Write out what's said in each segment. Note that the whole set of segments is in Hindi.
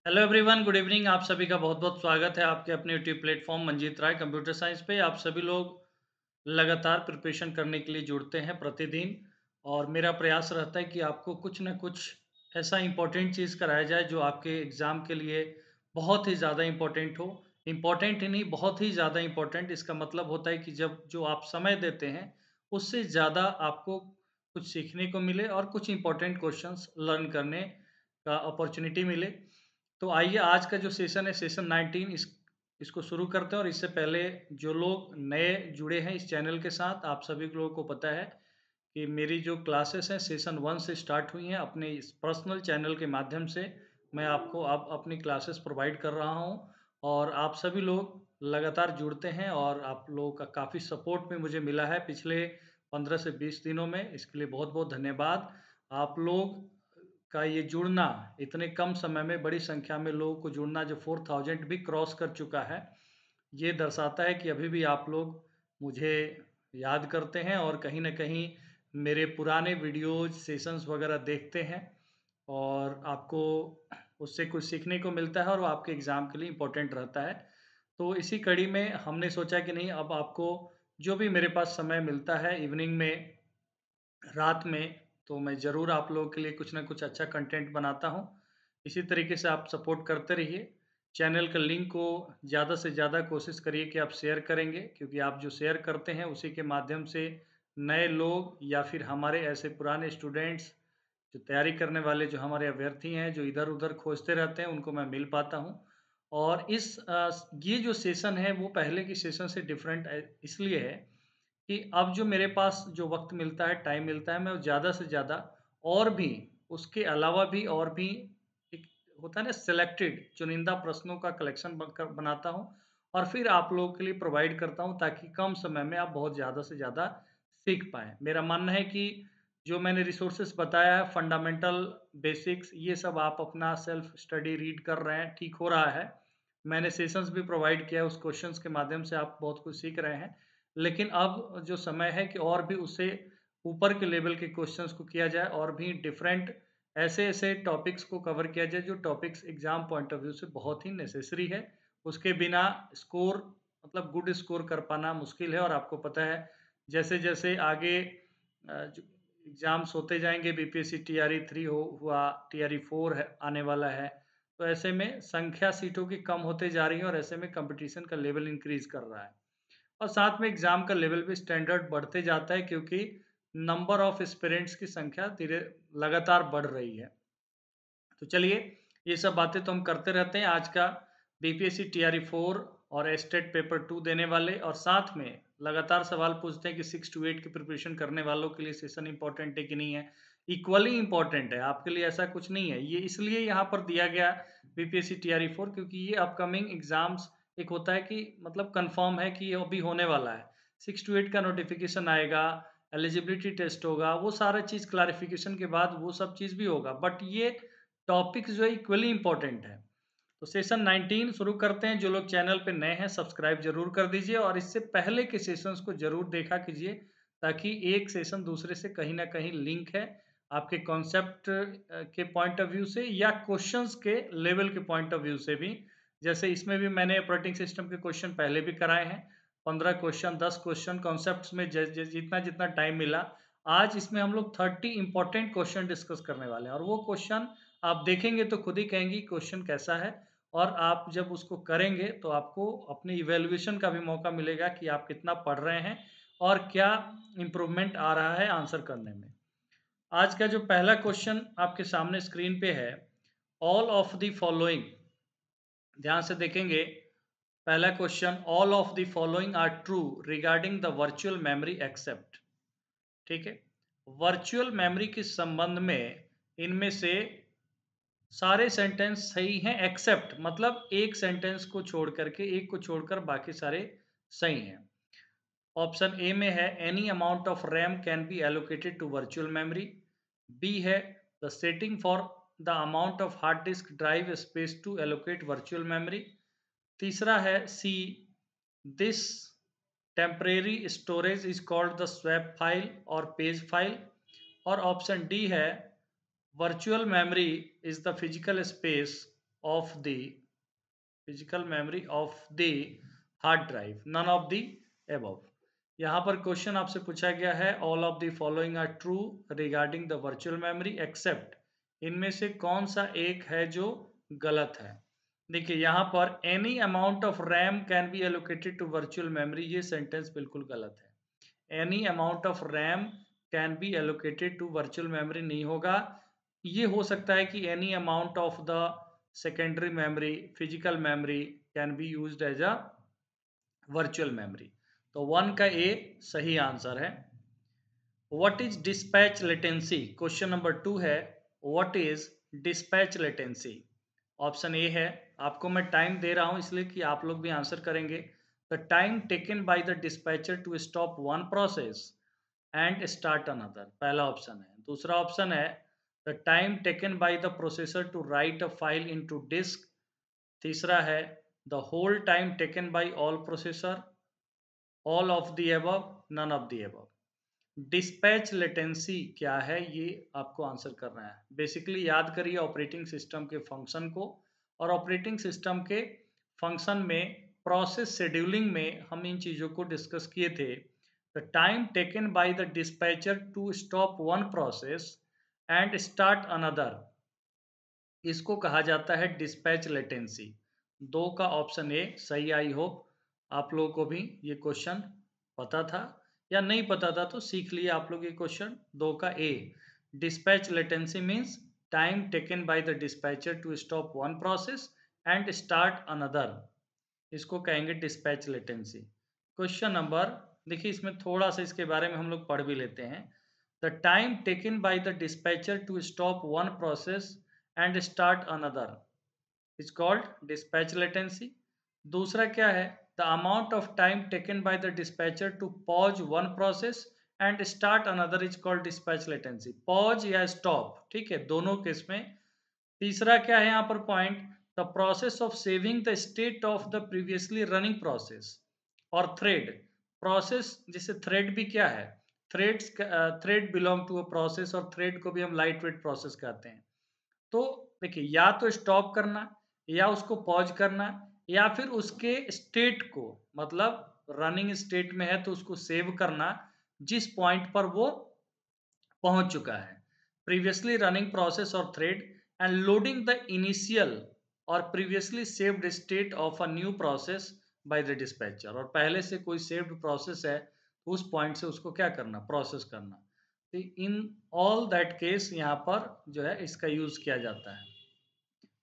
Hello everyone, good evening. आप सभी का बहुत बहुत स्वागत है आपके अपने यूट्यूब प्लेटफॉर्म मंजीत राय कंप्यूटर साइंस पे। आप सभी लोग लगातार प्रिपरेशन करने के लिए जुड़ते हैं प्रतिदिन, और मेरा प्रयास रहता है कि आपको कुछ न कुछ ऐसा इम्पोर्टेंट चीज़ कराया जाए जो आपके एग्ज़ाम के लिए बहुत ही ज़्यादा इम्पोर्टेंट हो। इम्पोर्टेंट ही नहीं, बहुत ही ज़्यादा इम्पोर्टेंट। इसका मतलब होता है कि जब जो आप समय देते हैं उससे ज़्यादा आपको कुछ सीखने को मिले और कुछ इम्पोर्टेंट क्वेश्चंस लर्न करने का अपॉर्चुनिटी मिले। तो आइए, आज का जो सेशन है, सेशन 19, इसको शुरू करते हैं। और इससे पहले जो लोग नए जुड़े हैं इस चैनल के साथ, आप सभी लोगों को पता है कि मेरी जो क्लासेस हैं सेशन 1 से स्टार्ट हुई हैं। अपने इस पर्सनल चैनल के माध्यम से मैं आपको अब अपनी क्लासेस प्रोवाइड कर रहा हूं, और आप सभी लोग लगातार जुड़ते हैं और आप लोगों का काफ़ी सपोर्ट भी मुझे मिला है पिछले 15 से 20 दिनों में। इसके लिए बहुत बहुत धन्यवाद। आप लोग का ये जुड़ना, इतने कम समय में बड़ी संख्या में लोगों को जुड़ना जो 4000 भी क्रॉस कर चुका है, ये दर्शाता है कि अभी भी आप लोग मुझे याद करते हैं और कहीं न कहीं मेरे पुराने वीडियोज़, सेशंस वगैरह देखते हैं, और आपको उससे कुछ सीखने को मिलता है और वो आपके एग्ज़ाम के लिए इम्पोर्टेंट रहता है। तो इसी कड़ी में हमने सोचा कि नहीं, अब आपको जो भी मेरे पास समय मिलता है इवनिंग में, रात में, तो मैं ज़रूर आप लोगों के लिए कुछ न कुछ अच्छा कंटेंट बनाता हूँ। इसी तरीके से आप सपोर्ट करते रहिए। चैनल का लिंक को ज़्यादा से ज़्यादा कोशिश करिए कि आप शेयर करेंगे, क्योंकि आप जो शेयर करते हैं उसी के माध्यम से नए लोग या फिर हमारे ऐसे पुराने स्टूडेंट्स जो तैयारी करने वाले, जो हमारे अभ्यर्थी हैं, जो इधर-उधर खोजते रहते हैं, उनको मैं मिल पाता हूँ। और ये जो सेशन है वो पहले की सेशन से डिफरेंट इसलिए है कि अब जो मेरे पास जो वक़्त मिलता है, टाइम मिलता है, मैं ज़्यादा से ज़्यादा और भी, उसके अलावा भी और भी एक होता है ना, सिलेक्टेड चुनिंदा प्रश्नों का कलेक्शन बनाता हूँ और फिर आप लोगों के लिए प्रोवाइड करता हूँ, ताकि कम समय में आप बहुत ज़्यादा से ज़्यादा सीख पाएँ। मेरा मानना है कि जो मैंने रिसोर्सेज़ बताया है, फंडामेंटल, बेसिक्स, ये सब आप अपना सेल्फ स्टडी रीड कर रहे हैं, ठीक हो रहा है। मैंने सेशंस भी प्रोवाइड किया है, उस क्वेश्चंस के माध्यम से आप बहुत कुछ सीख रहे हैं। लेकिन अब जो समय है कि और भी उससे ऊपर के लेवल के क्वेश्चंस को किया जाए, और भी डिफरेंट ऐसे-ऐसे टॉपिक्स को कवर किया जाए जो topics exam point of view से बहुत ही नेसेसरी है। उसके बिना स्कोर, मतलब गुड स्कोर कर पाना मुश्किल है, और आपको पता है जैसे-जैसे आगे जो एग्ज़ाम्स होते जाएँगे, बीपीएससी टीआरई 3 हुआ, टीआरई 4 है आने वाला है। तो ऐसे में संख्या सीटों की कम होते जा रही है, और ऐसे में कॉम्पिटिशन का लेवल इंक्रीज़ कर रहा है। और साथ में एग्ज़ाम का लेवल भी स्टैंडर्ड बढ़ते जाता है, क्योंकि नंबर ऑफ एस्पिरेंट्स की संख्या धीरे लगातार बढ़ रही है। तो चलिए, ये सब बातें तो हम करते रहते हैं। आज का बीपीएससी टीआरई 4 और एस्टेट पेपर 2 देने वाले, और साथ में लगातार सवाल पूछते हैं कि 6 टू 8 की प्रिपरेशन करने वालों के लिए सेशन इम्पोर्टेंट है कि नहीं है। इक्वली इम्पोर्टेंट है, आपके लिए ऐसा कुछ नहीं है। ये इसलिए यहाँ पर दिया गया बीपीएससी टीआरई 4, क्योंकि ये अपकमिंग एग्ज़ाम्स, एक होता है कि मतलब कन्फर्म है कि ये अभी होने वाला है। 6 टू 8 का नोटिफ़िकेशन आएगा, एलिजिबिलिटी टेस्ट होगा, वो सारा चीज़ क्लैरिफ़िकेशन के बाद वो सब चीज़ भी होगा। बट ये टॉपिक्स जो है इक्वली इम्पोर्टेंट है। तो सेशन 19 शुरू करते हैं। जो लोग चैनल पे नए हैं, सब्सक्राइब ज़रूर कर दीजिए, और इससे पहले के सेशंस को ज़रूर देखा कीजिए, ताकि एक सेशन दूसरे से कहीं न कहीं लिंक है, आपके कॉन्सेप्ट के पॉइंट ऑफ व्यू से, या क्वेश्चंस के लेवल के पॉइंट ऑफ व्यू से भी। जैसे इसमें भी मैंने ऑपरेटिंग सिस्टम के क्वेश्चन पहले भी कराए हैं, 15 क्वेश्चन, 10 क्वेश्चन कॉन्सेप्ट्स में, ज ज जितना-जितना टाइम मिला। आज इसमें हम लोग 30 इम्पोर्टेंट क्वेश्चन डिस्कस करने वाले हैं, और वो क्वेश्चन आप देखेंगे तो खुद ही कहेंगी क्वेश्चन कैसा है, और आप जब उसको करेंगे तो आपको अपने इवैल्यूएशन का भी मौका मिलेगा कि आप कितना पढ़ रहे हैं और क्या इम्प्रूवमेंट आ रहा है आंसर करने में। आज का जो पहला क्वेश्चन आपके सामने स्क्रीन पे है, ऑल ऑफ द फॉलोइंग, ध्यान से देखेंगे। पहला question, all of the following are true regarding the virtual memory except. ठीक है, वर्चुअल मेमोरी के संबंध में इनमें से सारे सेंटेंस सही हैं, एक्सेप्ट मतलब एक सेंटेंस को छोड़ करके, एक को छोड़कर बाकी सारे सही हैं। ऑप्शन ए में है, any amount of RAM can be allocated to virtual memory. B है, the setting for the amount of hard disk drive space to allocate virtual memory. तीसरा है C, this temporary storage is called the swap file और पेज फाइल। और ऑप्शन डी है, virtual memory is the physical space of the physical memory of the hard drive, none of the above. यहाँ पर क्वेश्चन आपसे पूछा गया है all of the following are true regarding the virtual memory except, इनमें से कौन सा एक है जो गलत है। देखिए यहाँ पर any amount of RAM can be allocated to virtual memory, ये सेंटेंस बिल्कुल गलत है। Any amount of RAM can be allocated to virtual memory नहीं होगा। ये हो सकता है कि any amount of the secondary memory, physical memory can be used as a virtual memory. तो 1 का ए सही आंसर है। What is dispatch latency, question number 2 है what is dispatch latency. Option A है, आपको मैं टाइम दे रहा हूं इसलिए कि आप लोग भी आंसर करेंगे। The time taken by the dispatcher to stop one process and start another, पहला ऑप्शन है। दूसरा ऑप्शन है the time taken by the processor to write a file into disk. तीसरा है the whole time taken by all processor, all of the above, none of the above. Dispatch latency क्या है ये आपको आंसर करना है। बेसिकली याद करिए ऑपरेटिंग सिस्टम के फंक्शन को, और ऑपरेटिंग सिस्टम के फंक्शन में प्रोसेस शेड्यूलिंग में हम इन चीज़ों को डिस्कस किए थे। The time taken by the dispatcher to stop one process and start another, इसको कहा जाता है डिस्पैच लेटेंसी। 2 का ऑप्शन ए सही। आई होप आप लोगों को भी ये क्वेश्चन पता था, या नहीं पता था तो सीख लिए आप लोग ये क्वेश्चन। 2 का A, dispatch latency means time taken by the dispatcher to stop one process and start another, इसको कहेंगे डिस्पैच लेटेंसी। क्वेश्चन नंबर, देखिए इसमें थोड़ा सा इसके बारे में हम लोग पढ़ भी लेते हैं। The time taken by the dispatcher to stop one process and start another is called dispatch latency. दूसरा क्या है, the amount of time taken by the dispatcher to pause one process and start another is called dispatch latency. Pause या स्टॉप, ठीक है, दोनों केस में। तीसरा क्या है यहाँ पर point, the process of saving the state of the previously running process और थ्रेड। प्रोसेस जैसे थ्रेड भी क्या है, threads, thread belong to a process, और थ्रेड को भी हम लाइट वेट प्रोसेस कहते हैं। तो देखिए या तो स्टॉप करना, या उसको पॉज करना, या फिर उसके स्टेट को, मतलब रनिंग स्टेट में है तो उसको सेव करना जिस पॉइंट पर वो पहुंच चुका है। प्रीवियसली रनिंग प्रोसेस और thread and loading the initial और previously saved state of a new process by the dispatcher, और पहले से कोई सेव्ड प्रोसेस है तो उस पॉइंट से उसको क्या करना, प्रोसेस करना। तो इन ऑल दैट केस यहाँ पर जो है इसका यूज किया जाता है।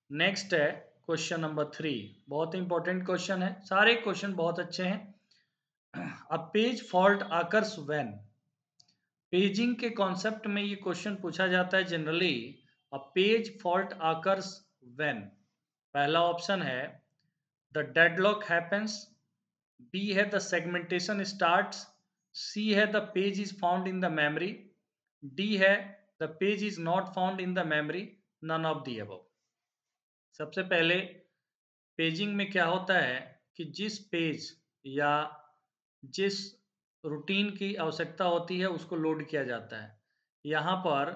नेक्स्ट है क्वेश्चन नंबर 3, बहुत इंपॉर्टेंट क्वेश्चन है, सारे क्वेश्चन बहुत अच्छे हैं। A page fault occurs when, paging के कॉन्सेप्ट में ये क्वेश्चन पूछा जाता है generally. A page fault occurs when, पहला ऑप्शन है द डेडलॉक हैपेंस, बी है द सेगमेंटेशन स्टार्ट्स, सी है the page is found in the memory, D है the page is not found in the memory, none of the above. सबसे पहले पेजिंग में क्या होता है कि जिस पेज या जिस रूटीन की आवश्यकता होती है उसको लोड किया जाता है। यहाँ पर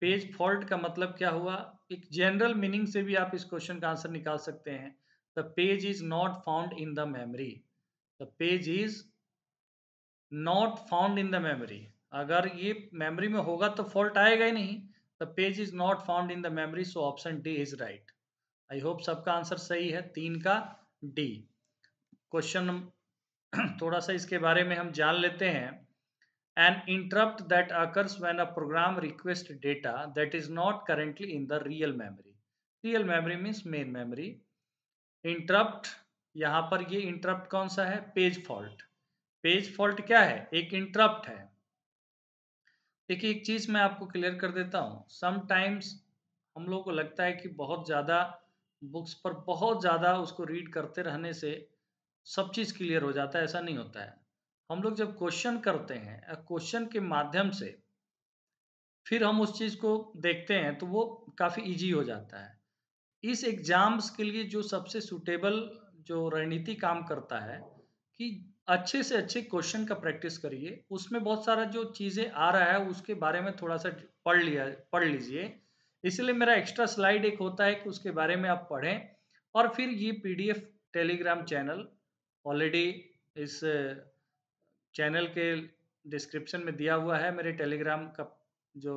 पेज फॉल्ट का मतलब क्या हुआ, एक जनरल मीनिंग से भी आप इस क्वेश्चन का आंसर निकाल सकते हैं। The page is not found in the memory, the page is not found in the memory. अगर ये मेमोरी में होगा तो फॉल्ट आएगा ही नहीं। The page is not found in the memory, so option D is right. I hope सबका आंसर सही है, 3 का डी। क्वेश्चन थोड़ा सा इसके बारे में हम जान लेते हैं। An interrupt that occurs when a program request data that is not currently in the real memory, real memory means main memory. Interrupt, यहाँ पर ये इंटरप्ट कौन सा है, पेज फॉल्ट। पेज फॉल्ट क्या है, एक इंटरप्ट है। देखिए एक चीज मैं आपको क्लियर कर देता हूँ, समटाइम्स हम लोगों को लगता है कि बहुत ज़्यादा बुक्स पर बहुत ज़्यादा उसको रीड करते रहने से सब चीज़ क्लियर हो जाता है, ऐसा नहीं होता है। हम लोग जब क्वेश्चन करते हैं, क्वेश्चन के माध्यम से फिर हम उस चीज़ को देखते हैं तो वो काफ़ी इजी हो जाता है। इस एग्ज़ाम्स के लिए जो सबसे सूटेबल जो रणनीति काम करता है कि अच्छे से अच्छे क्वेश्चन का प्रैक्टिस करिए। उसमें बहुत सारा जो चीज़ें आ रहा है उसके बारे में थोड़ा-सा पढ़ लीजिए। इसलिए मेरा एक्स्ट्रा स्लाइड एक होता है कि उसके बारे में आप पढ़ें और फिर ये पीडीएफ टेलीग्राम चैनल ऑलरेडी इस चैनल के डिस्क्रिप्शन में दिया हुआ है। मेरे टेलीग्राम का जो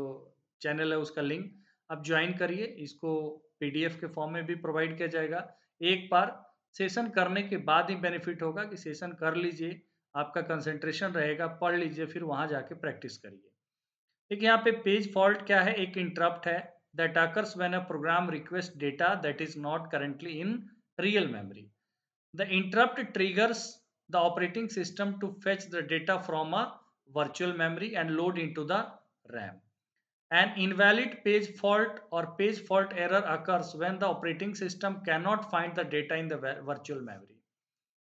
चैनल है उसका लिंक आप ज्वाइन करिए। इसको पीडीएफ के फॉर्म में भी प्रोवाइड किया जाएगा। एक बार सेशन करने के बाद ही बेनिफिट होगा कि सेशन कर लीजिए, आपका कंसंट्रेशन रहेगा, पढ़ लीजिए, फिर वहाँ जाके प्रैक्टिस करिए। देखिए यहाँ पे पेज फॉल्ट क्या है, एक इंटरप्ट है that occurs when a program requests data that is not currently in real memory. The interrupt triggers the operating system to fetch the data from a virtual memory and load into the RAM. An invalid page fault or page fault error occurs when the operating system cannot find the data in the virtual memory.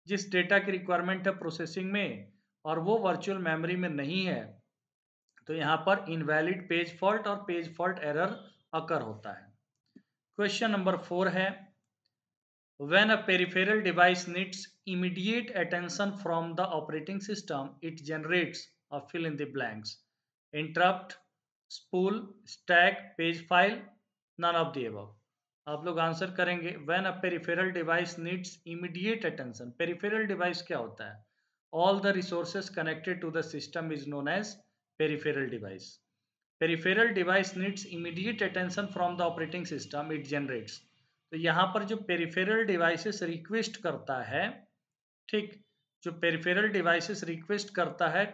जिस डेटा की रिक्वायरमेंट है प्रोसेसिंग में और वो वर्चुअल मेमोरी में नहीं है, तो यहाँ पर इनवैलिड पेज फॉल्ट और पेज फॉल्ट एरर अकर होता है। क्वेश्चन नंबर 4 है, when a peripheral device needs immediate attention from the operating system, it generates a fill in the blanks, interrupt, spool, stack, page file, none of the above. आप लोग आंसर करेंगे when a peripheral device needs immediate attention. peripheral device क्या होता है? All the resources connected to the system is known as peripheral device. Peripheral device needs immediate attention from the operating system it generates. तो यहाँ पर जो पेरिफेरल डिवाइसेस रिक्वेस्ट करता है, ठीक, जो पेरिफेरल डिवाइसेस रिक्वेस्ट करता है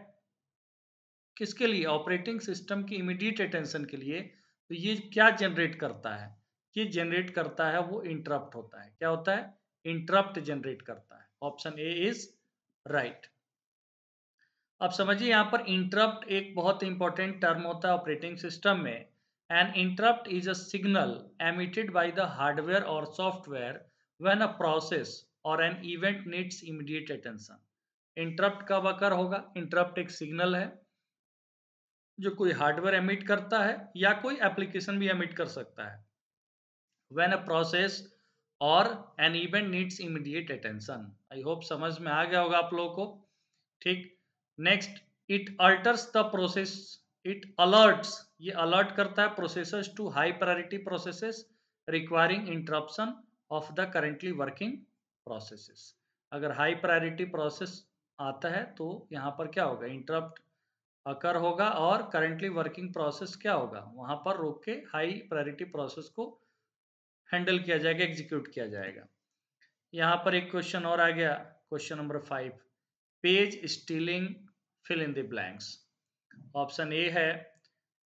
किसके लिए? ऑपरेटिंग सिस्टम की इमीडिएट अटेंशन के लिए। तो ये क्या जनरेट करता है? ये जनरेट करता है वो इंटरप्ट होता है। क्या होता है? इंटरप्ट जनरेट करता है। Option A is right. अब समझिए यहाँ पर इंटरप्ट एक बहुत इंपॉर्टेंट टर्म होता है ऑपरेटिंग सिस्टम में। An interrupt is a signal emitted by the hardware or software when a process or an event needs immediate attention. Interrupt कब अकर होगा? इंटरप्ट एक सिग्नल है जो कोई हार्डवेयर एमिट करता है या कोई एप्लीकेशन भी एमिट कर सकता है when a process or an event needs immediate attention. I hope समझ में आ गया होगा आप लोगों को। ठीक, next, it alters the process, it alerts, ये अलर्ट करता है processors to high priority processes requiring interruption of the currently working processes. अगर हाई प्रायोरिटी प्रोसेस आता है तो यहाँ पर क्या होगा? इंटरप्ट अकर होगा और करेंटली वर्किंग प्रोसेस क्या होगा? वहाँ पर रोक के हाई प्रायोरिटी प्रोसेस को हैंडल किया जाएगा, एग्जीक्यूट किया जाएगा। यहाँ पर एक क्वेश्चन और आ गया, question number 5, page stealing, fill in the blanks. Option A है,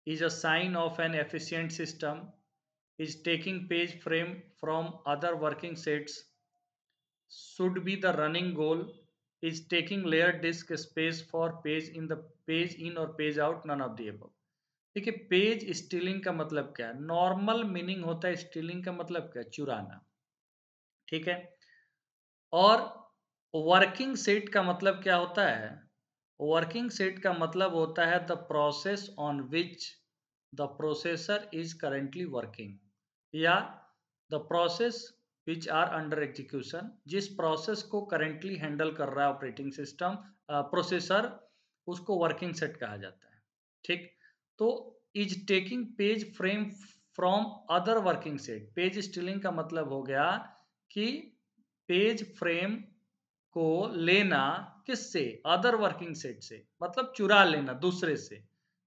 is a sign of an efficient system, is taking page frame from other working sets, should be the running goal, is taking layered disk space for page in the page in or page out, none of the above. देखिए पेज स्टीलिंग का मतलब क्या है? नॉर्मल मीनिंग होता है स्टीलिंग का मतलब क्या? चुराना, ठीक है। और वर्किंग सेट का मतलब क्या होता है? वर्किंग सेट का मतलब होता है the process on which the processor is currently working, या the process which are under execution, जिस प्रोसेस को करेंटली हैंडल कर रहा है ऑपरेटिंग सिस्टम प्रोसेसर, उसको वर्किंग सेट कहा जाता है। ठीक, तो is taking page frame from other working set, page stealing का मतलब हो गया कि पेज फ्रेम को लेना किससे? अदर वर्किंग सेट से, मतलब चुरा लेना दूसरे से।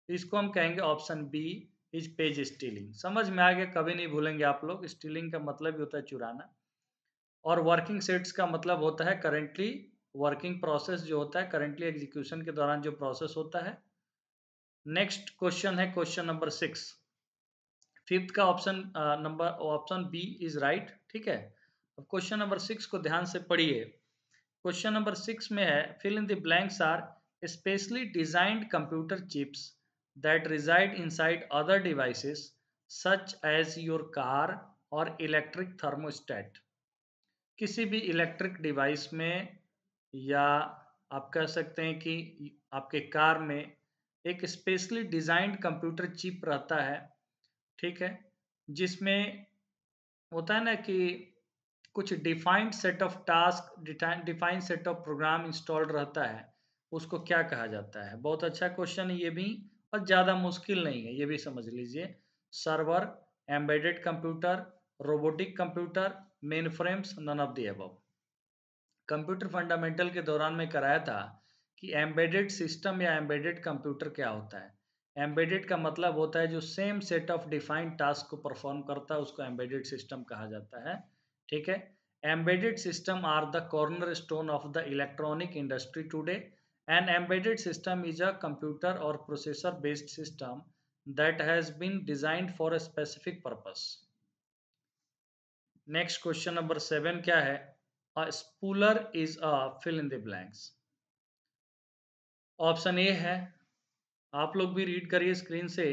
इसको हम कहेंगे option B is page stealing. समझ में आ गया? कभी नहीं भूलेंगे आप लोग, स्टीलिंग का मतलब ही होता है चुराना, और वर्किंग सेट्स का मतलब होता है करेंटली वर्किंग प्रोसेस जो होता है, करेंटली एग्जीक्यूशन के दौरान जो प्रोसेस होता है। नेक्स्ट क्वेश्चन है क्वेश्चन नंबर 6। फिफ्थ का option number option B is right, ठीक है। अब क्वेश्चन नंबर 6 को ध्यान से पढ़िए। क्वेश्चन नंबर 6 में है, fill in the blanks are specially designed computer chips that reside inside other devices such as your car or electric thermostat। किसी भी इलेक्ट्रिक डिवाइस में, या आप कह सकते हैं कि आपके कार में एक स्पेशली डिजाइंड कंप्यूटर चिप रहता है, ठीक है, जिसमें होता है ना कि कुछ defined set of task, defined set of program installed रहता है, उसको क्या कहा जाता है? बहुत अच्छा क्वेश्चन है ये भी, और ज़्यादा मुश्किल नहीं है, ये भी समझ लीजिए। Server, embedded computer, robotic computer, mainframes, none of the above. Computer fundamental के दौरान में कराया था कि एम्बेडेड सिस्टम या एम्बेडेड कंप्यूटर क्या होता है। एम्बेडेड का मतलब होता है जो same set of defined task को परफॉर्म करता है, उसको एम्बेडेड सिस्टम कहा जाता है। ठीक है। Embedded system are the corner stone of the electronic industry today. An embedded system is a computer और processor based system that has been designed for a specific purpose. Next question number 7 क्या है? A spooler is a fill in the blanks। Option A है, आप लोग भी रीड करिए स्क्रीन से,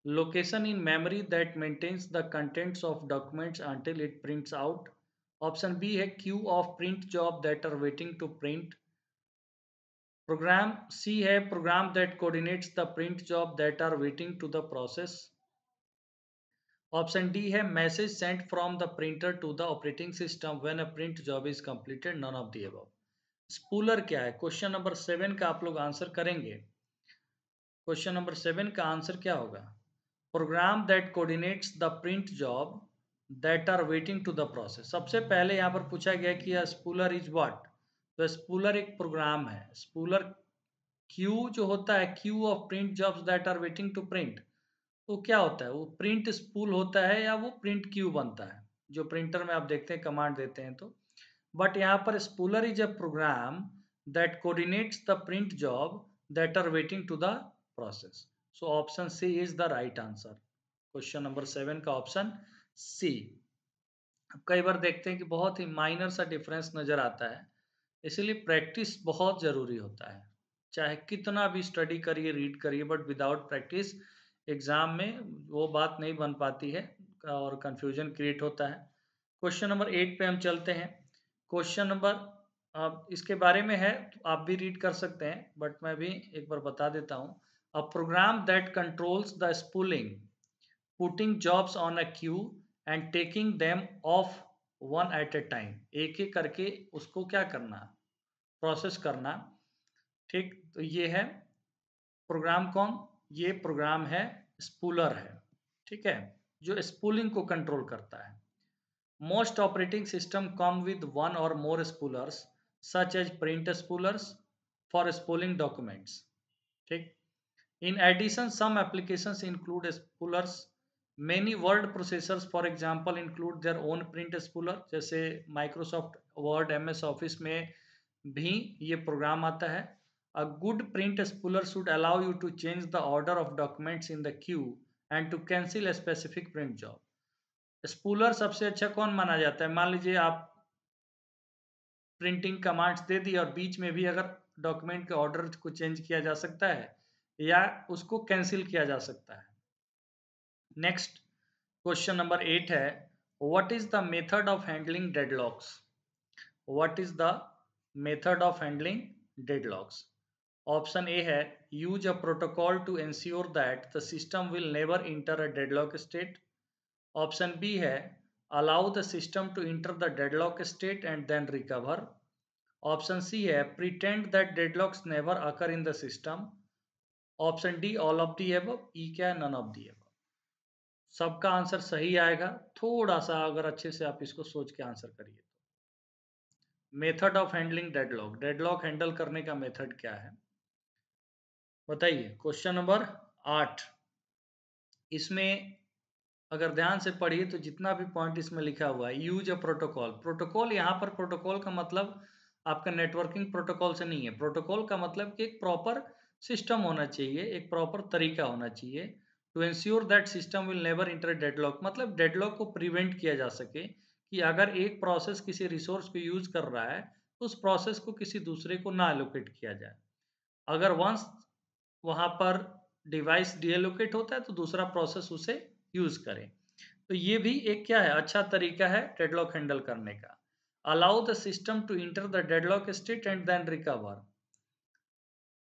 location in memory that maintains the contents of documents until it prints out. Option B है, queue of print job that are waiting to print. Program C है, program that coordinates the print job that are waiting to the process. Option D है, message sent from the printer to the operating system when a print job is completed, none of the above. Spooler क्या है? क्वेश्चन नंबर 7 का आप लोग आंसर करेंगे। क्वेश्चन नंबर 7 का आंसर क्या होगा? Program that coordinates the print job that are waiting to the process. सबसे पहले यहाँ पर पूछा गया कि स्पूलर इज व्हाट। तो स्पूलर एक प्रोग्राम है। स्पूलर क्यू जो होता है, queue of print jobs that are waiting to print, तो क्या होता है? वो प्रिंट स्पूल होता है या वो प्रिंट क्यू बनता है, जो प्रिंटर में आप देखते हैं कमांड देते हैं तो। बट यहाँ पर spooler is a program that coordinates the print job that are waiting to the process. So option C is the right answer. Question number 7 का ऑप्शन सी। अब कई बार देखते हैं कि बहुत ही माइनर सा डिफरेंस नजर आता है, इसीलिए प्रैक्टिस बहुत जरूरी होता है। चाहे कितना भी स्टडी करिए, रीड करिए, बट विदाउट प्रैक्टिस एग्जाम में वो बात नहीं बन पाती है और कंफ्यूजन क्रिएट होता है। क्वेश्चन नंबर 8 पे हम चलते हैं। क्वेश्चन नंबर, अब इसके बारे में है तो आप भी रीड कर सकते हैं, बट मैं भी एक बार बता देता हूँ। A program that controls the spooling, putting jobs on a queue and taking them off one at a time. एक एक करके उसको क्या करना, प्रोसेस करना। ठीक, तो ये है प्रोग्राम। कौन? ये प्रोग्राम है स्पूलर है। ठीक है, जो स्पूलिंग को कंट्रोल करता है। Most operating systems come with one or more spoolers, such as print spoolers for spooling documents. ठीक। In addition, some applications include spoolers. Many word processors, for example, include their own print spooler. जैसे Microsoft Word, MS Office में भी ये प्रोग्राम आता है। A good print spooler should allow you to change the order of documents in the queue and to cancel a specific print job. Spooler सबसे अच्छा कौन माना जाता है? मान लीजिए आप प्रिंटिंग कमांड्स दे दी और बीच में भी अगर डॉक्यूमेंट के ऑर्डर को चेंज किया जा सकता है या उसको कैंसिल किया जा सकता है। नेक्स्ट क्वेश्चन नंबर 8 है, what is the method of handling deadlocks? What is the method of handling deadlocks? Option A है, use a protocol to ensure that the system will never enter a deadlock state. Option B है, allow the system to enter the deadlock state and then recover. Option C है, pretend that deadlocks never occur in the system. Option D, all of the above. E क्या है? None of the above. सबका आंसर सही आएगा। थोड़ा सा अगर अच्छे से आप इसको सोच के आंसर करिए तो। Method of handling deadlock, deadlock handle करने का मेथड क्या है बताइए। क्वेश्चन नंबर 8, इसमें अगर ध्यान से पढ़िए तो जितना भी पॉइंट इसमें लिखा हुआ है, यूज अ प्रोटोकॉल। प्रोटोकॉल यहाँ पर प्रोटोकॉल का मतलब आपका नेटवर्किंग प्रोटोकॉल से नहीं है। प्रोटोकॉल का मतलब कि एक प्रॉपर सिस्टम होना चाहिए, एक प्रॉपर तरीका होना चाहिए to ensure that system will never enter deadlock. मतलब डेडलॉक को प्रिवेंट किया जा सके कि अगर एक प्रोसेस किसी रिसोर्स को यूज कर रहा है तो उस प्रोसेस को किसी दूसरे को ना एलोकेट किया जाए। अगर वंस वहाँ पर डिवाइस डीएलोकेट होता है तो दूसरा प्रोसेस उसे यूज करे। तो ये भी एक क्या है, अच्छा तरीका है डेडलॉक हैंडल करने का। Allow the system to enter the deadlock state and then recover.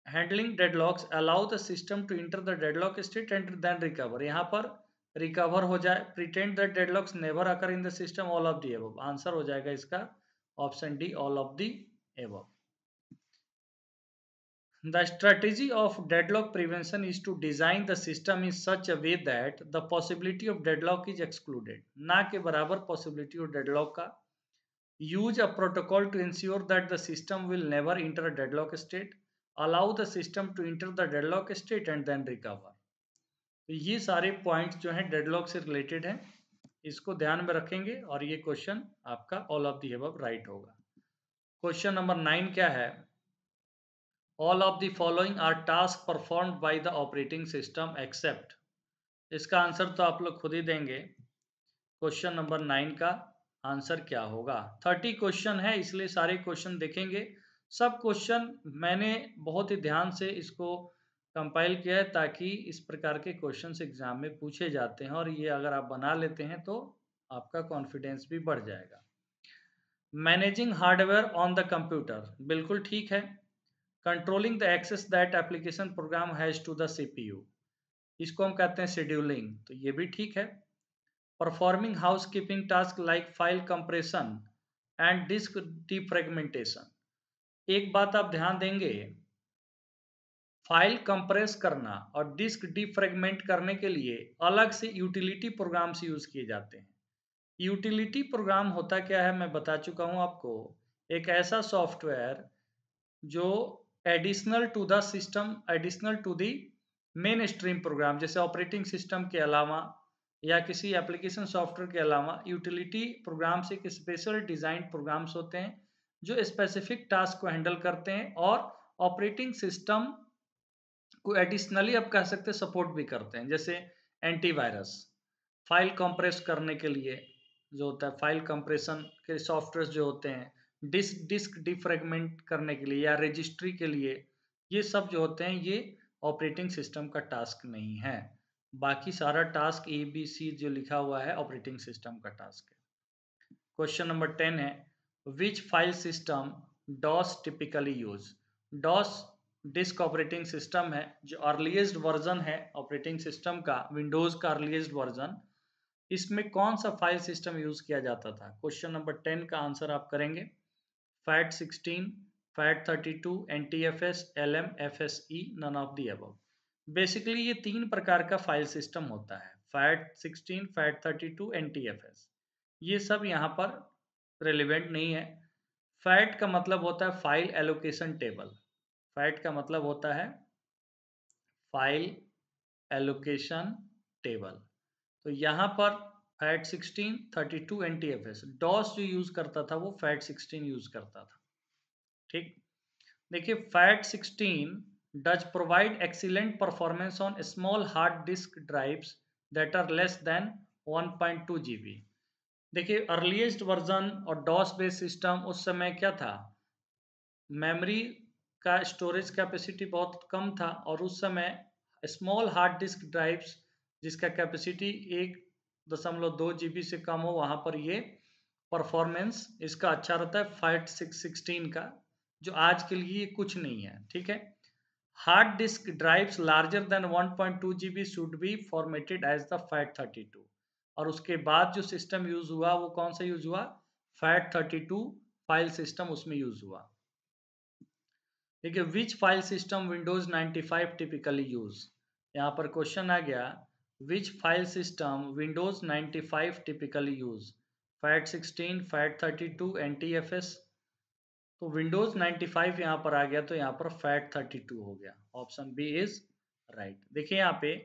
Handling deadlocks allow the system to enter the deadlock state and then recover. यहाँ पर रिकवर हो जाए। Pretend that deadlocks never occur in the system, all of the above. Answer हो जाएगा इसका option D, all of the above. The strategy of deadlock prevention is to design the system in such a way that the possibility of deadlock is excluded. ना के बराबर possibility of deadlock का. Use a protocol to ensure that the system will never enter a deadlock state. Allow the system to enter the deadlock state and then recover. तो ये सारे पॉइंट्स जो हैं डेडलॉक से रिलेटेड हैं, इसको ध्यान में रखेंगे और ये क्वेश्चन आपका all of the above right होगा. क्वेश्चन नंबर 9 क्या है? All of the following are task performed by the operating system except. इसका आंसर तो आप लोग खुद ही देंगे. क्वेश्चन नंबर 9 का आंसर क्या होगा? 30 क्वेश्चन है, इसलिए सारे क्वेश्चन देखेंगे. सब क्वेश्चन मैंने बहुत ही ध्यान से इसको कंपाइल किया है ताकि इस प्रकार के क्वेश्चंस एग्जाम में पूछे जाते हैं और ये अगर आप बना लेते हैं तो आपका कॉन्फिडेंस भी बढ़ जाएगा. Managing hardware on the computer, बिल्कुल ठीक है. Controlling the access that application program has to the CPU, इसको हम कहते हैं शेड्यूलिंग, तो ये भी ठीक है. Performing housekeeping task like file compression and disk defragmentation. एक बात आप ध्यान देंगे, फाइल कंप्रेस करना और डिस्क डिफ्रेगमेंट करने के लिए अलग से यूटिलिटी प्रोग्राम्स यूज किए जाते हैं. यूटिलिटी प्रोग्राम होता क्या है मैं बता चुका हूं आपको. एक ऐसा सॉफ्टवेयर जो additional to the system, additional to the mainstream program, जैसे ऑपरेटिंग सिस्टम के अलावा या किसी एप्लीकेशन सॉफ्टवेयर के अलावा यूटिलिटी प्रोग्राम्स एक स्पेशल डिजाइन प्रोग्राम्स होते हैं जो स्पेसिफिक टास्क को हैंडल करते हैं और ऑपरेटिंग सिस्टम को एडिशनली आप कह सकते हैं सपोर्ट भी करते हैं. जैसे एंटीवायरस, फाइल कंप्रेस करने के लिए जो होता है, फाइल कंप्रेशन के सॉफ्टवेयर जो होते हैं, डिस्क डिफ्रेगमेंट करने के लिए या रजिस्ट्री के लिए, ये सब जो होते हैं ये ऑपरेटिंग सिस्टम का टास्क नहीं है. बाकी सारा टास्क ए बी सी जो लिखा हुआ है ऑपरेटिंग सिस्टम का टास्क है. क्वेश्चन नंबर 10 है, which file system DOS typically use. DOS disk operating system है जो अर्लीस्ट वर्जन है ऑपरेटिंग सिस्टम का, विंडोज का अर्लीस्ट वर्जन. इसमें कौन सा फाइल सिस्टम यूज किया जाता था? क्वेश्चन नंबर 10 का आंसर आप करेंगे FAT16, FAT32, NTFS, LM, FSE, none of the above. Basically ये 3 प्रकार का फाइल सिस्टम होता है, FAT16, FAT32, NTFS. ये सब यहाँ पर रेलिवेंट नहीं है. फैट का मतलब होता है फाइल एलोकेशन टेबल. फैट का मतलब होता है फाइल एलोकेशन टेबल. तो यहाँ पर FAT16, 32 NTFS, डॉस जो यूज करता था वो FAT16 यूज करता था. ठीक, देखिए FAT16 does provide excellent performance on small hard disk drives that are less than 1.2 GB. देखिए अर्लीस्ट वर्जन और डॉस बेस्ड सिस्टम उस समय क्या था, मेमोरी का स्टोरेज कैपेसिटी बहुत कम था और उस समय स्मॉल हार्ड डिस्क ड्राइव्स जिसका कैपेसिटी 1.2 GB से कम हो, वहाँ पर ये परफॉर्मेंस इसका अच्छा रहता है FAT16 का, जो आज के लिए कुछ नहीं है. ठीक है, hard disk drives larger than 1.2 GB should be formatted as the FAT32. और उसके बाद जो सिस्टम यूज हुआ वो कौन सा यूज हुआ? FAT32 फाइल सिस्टम उसमें यूज हुआ. देखिए which file system Windows 95 typically use. यहाँ पर क्वेश्चन आ गया, which file system Windows 95 typically use. FAT16, FAT32, NTFS. तो विंडोज 95 यहाँ पर आ गया तो यहाँ पर FAT32 हो गया. Option B is right. देखिए यहाँ पे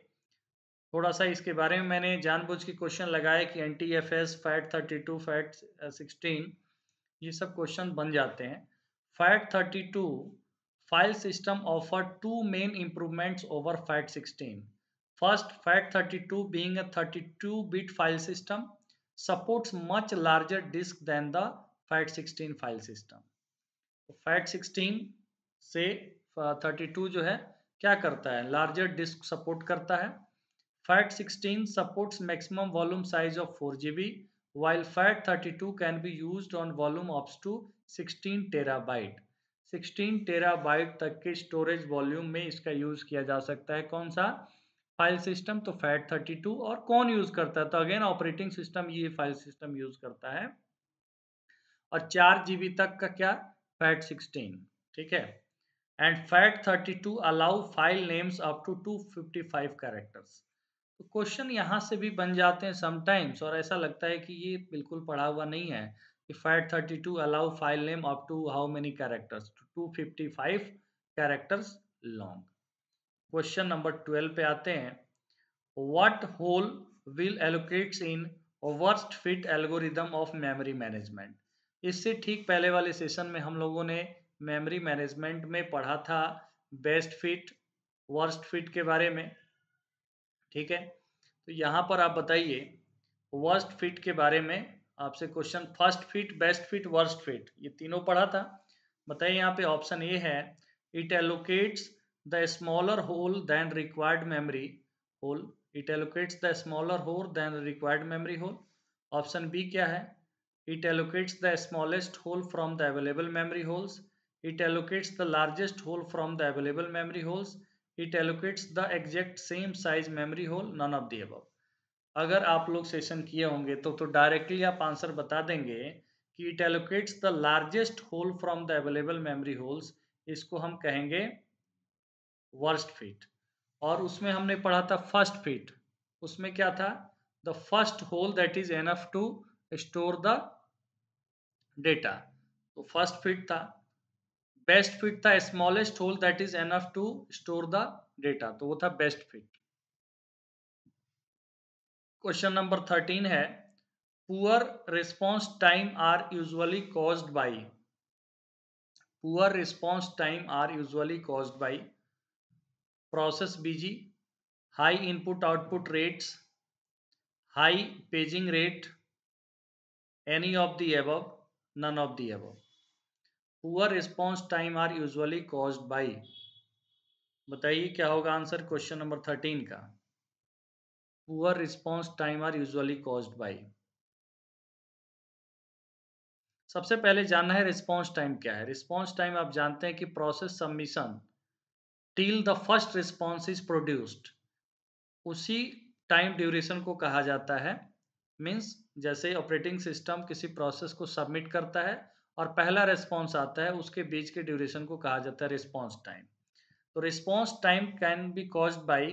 थोड़ा सा इसके बारे में मैंने जानबूझ के क्वेश्चन लगाया कि NTFS, FAT32, FAT16 ये सब क्वेश्चन बन जाते हैं. FAT32 file system offered two main improvements over FAT16. First, FAT32 being a 32-bit file system supports much larger disk than the FAT16 file system. FAT16 से 32 जो है क्या करता है, लार्जर डिस्क सपोर्ट करता है. FAT16 supports maximum volume size of 4 GB, while FAT32 can be used on volume up to 16 terabyte. 16 terabyte तक के स्टोरेज वॉल्यूम में इसका यूज किया जा सकता है. कौन सा फाइल सिस्टम? तो FAT32. और कौन यूज करता है? तो अगेन ऑपरेटिंग सिस्टम ये फाइल सिस्टम यूज करता है. और 4 GB तक का क्या? FAT16. ठीक है. And FAT32 allow file names up to 255 characters. तो क्वेश्चन यहाँ से भी बन जाते हैं समटाइम्स, और ऐसा लगता है कि ये बिल्कुल पढ़ा हुआ नहीं है कि FAT32 allow file name up to how many characters, 255 characters long. Question number 12 पे आते हैं। What whole will allocates in worst fit algorithm of memory management? इससे ठीक पहले वाले सेशन में हम लोगों ने मेमोरी मैनेजमेंट में पढ़ा था बेस्ट फिट, वर्स्ट फिट के बारे में, ठीक है। तो यहाँ पर आप बताइए वर्स्ट फिट के बारे में आपसे question, first fit, best fit, worst fit, ये तीनों पढ़ा था। बताइए यहाँ पे ऑप्शन ए है it allocates the smaller hole than required memory hole, it allocates the smaller hole than required memory hole. Option B क्या है, it allocates the smallest hole from the available memory holes, it allocates the largest hole from the available memory holes, it allocates the exact same size memory hole, none of the above. अगर आप लोग सेशन किए होंगे तो डायरेक्टली आप आंसर बता देंगे कि it allocates the largest hole from the available memory holes, इसको हम कहेंगे वर्स्ट फिट। और उसमें हमने पढ़ा था फर्स्ट फिट, उसमें क्या था, the first hole that is enough to store the data, तो फर्स्ट फिट था। बेस्ट फिट था smallest hole that is enough to store the data, तो वो था बेस्ट फिट। क्वेश्चन नंबर 13 है poor response time are usually caused by, poor response time are usually caused by process busy, high input output rates, high paging rate, any of the above, none of the above। Poor response time are usually caused by, बताइए क्या होगा आंसर क्वेश्चन नंबर 13 का। Poor response time are usually caused by, सबसे पहले जानना है रिस्पॉन्स टाइम क्या है। रिस्पॉन्स टाइम आप जानते हैं कि process submission till the first response is produced, उसी टाइम ड्यूरेशन को कहा जाता है। मीन्स जैसे ऑपरेटिंग सिस्टम किसी प्रोसेस को सबमिट करता है और पहला रिस्पॉन्स आता है, उसके बीच के ड्यूरेशन को कहा जाता है रिस्पॉन्स टाइम। तो response time can be caused by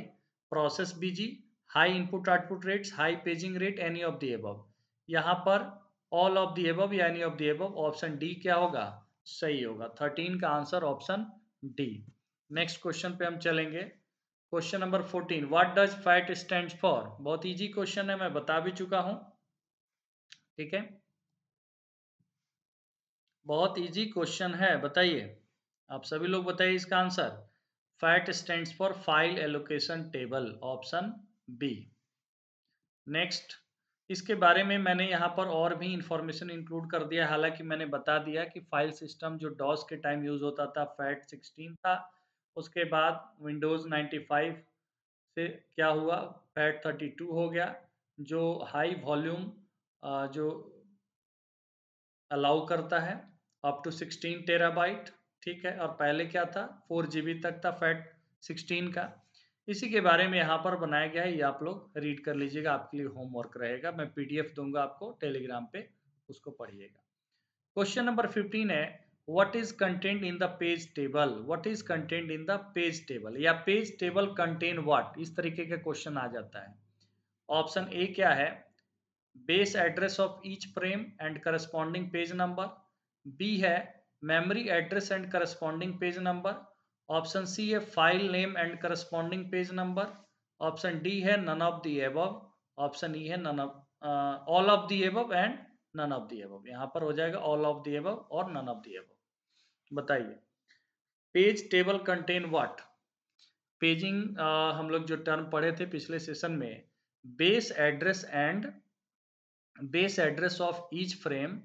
process busy, high input output rates, high paging rate, any of the above. यहाँ पर ऑल ऑफ द अबव या any of the above, option D क्या होगा, सही होगा। 13 का answer option D. Next question पे हम चलेंगे। Question number 14, what does fat stand for. बहुत इजी क्वेश्चन है, मैं बता भी चुका हूं, ठीक है, बहुत इजी क्वेश्चन है। बताइए, आप सभी लोग बताइए इसका answer. FAT stands for file allocation table, option B. Next, इसके बारे में मैंने यहाँ पर और भी इंफॉर्मेशन इंक्लूड कर दिया, हालांकि मैंने बता दिया कि फाइल सिस्टम जो डॉस के टाइम यूज होता था FAT16 था, उसके बाद विंडोज 95 से क्या हुआ, FAT32 हो गया, जो हाई वॉल्यूम जो अलाउ करता है अप टू 16 टेराबाइट, ठीक है। और पहले क्या था, 4 GB तक था FAT16 का। इसी के बारे में यहाँ पर बनाया गया है, ये आप लोग रीड कर लीजिएगा, आपके लिए होमवर्क रहेगा। मैं PDF दूंगा आपको टेलीग्राम पे, उसको पढ़िएगा। क्वेश्चन नंबर 15 है what is content in the page table, what is content in the page table, या पेज टेबल कंटेन व्हाट, इस तरीके का क्वेश्चन आ जाता है। ऑप्शन ए क्या है, base address of each frame and corresponding page number, B है memory address and corresponding page number, option C है file name and corresponding page number, option D है none of the above, option E है none of all of the above and none of the above. यहाँ पर हो जाएगा ऑल ऑफ द एबव और नन ऑफ द एबव। बताइए page table contain what. Paging हम लोग जो टर्म पढ़े थे पिछले सेशन में, base address and base address of each frame,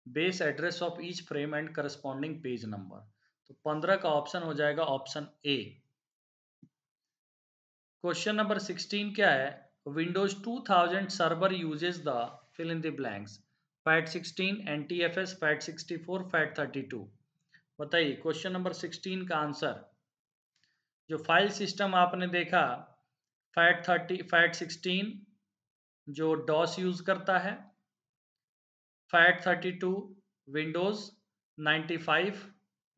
base address of each frame and corresponding page number. तो 15 का ऑप्शन हो जाएगा ऑप्शन ए। क्वेश्चन नंबर 16 क्या है, Windows 2000 server uses the fill in the blanks, FAT16, NTFS, FAT64, FAT32। बताइए क्वेश्चन नंबर 16 का आंसर। जो फाइल सिस्टम आपने देखा FAT16 जो डॉस यूज करता है, FAT32 विंडोज 95,